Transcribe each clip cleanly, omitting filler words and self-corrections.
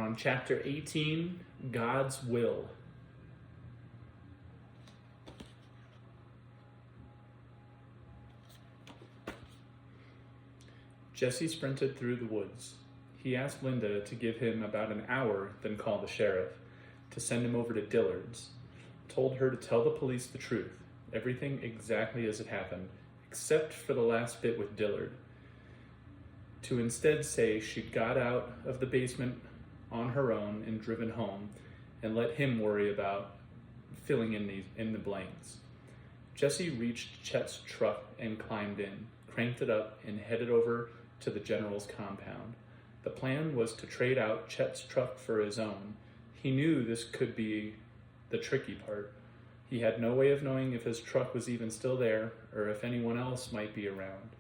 on Chapter 18, God's Will. Jesse sprinted through the woods. He asked Linda to give him about an hour, then call the sheriff, to send him over to Dillard's. Told her to tell the police the truth, everything exactly as it happened, except for the last bit with Dillard. To instead say she'd got out of the basement on her own and driven home, and let him worry about filling in the blanks. Jesse reached Chet's truck and climbed in, cranked it up, and headed over to the general's compound. The plan was to trade out Chet's truck for his own. He knew this could be the tricky part. He had no way of knowing if his truck was even still there or if anyone else might be around.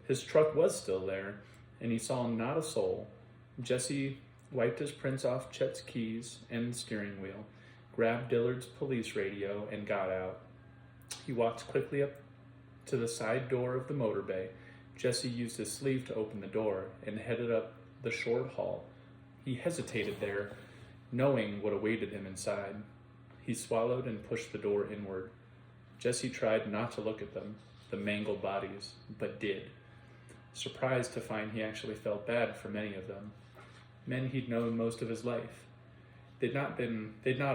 His truck was still there, and he saw not a soul. Jesse wiped his prints off Chet's keys and steering wheel, grabbed Dillard's police radio, and got out. He walked quickly up to the side door of the motor bay. Jesse used his sleeve to open the door and headed up the short hall. He hesitated there, knowing what awaited him inside. He swallowed and pushed the door inward. Jesse tried not to look at them, the mangled bodies, but did, surprised to find he actually felt bad for many of them. Men he'd known most of his life. They'd not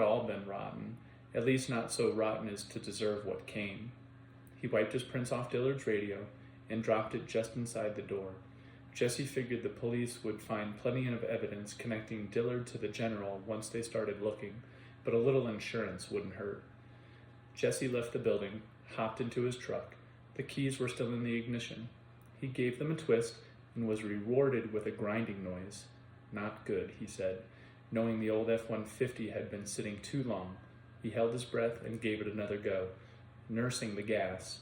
all been rotten, at least not so rotten as to deserve what came. He wiped his prints off Dillard's radio and dropped it just inside the door. Jesse figured the police would find plenty of evidence connecting Dillard to the general once they started looking, but a little insurance wouldn't hurt. Jesse left the building, hopped into his truck. The keys were still in the ignition. He gave them a twist and was rewarded with a grinding noise. Not good, he said, knowing the old F-150 had been sitting too long. He held his breath and gave it another go, nursing the gas.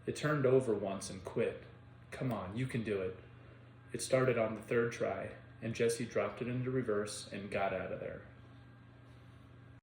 It turned over once and quit. Come on, you can do it. It started on the third try, and Jesse dropped it into reverse and got out of there.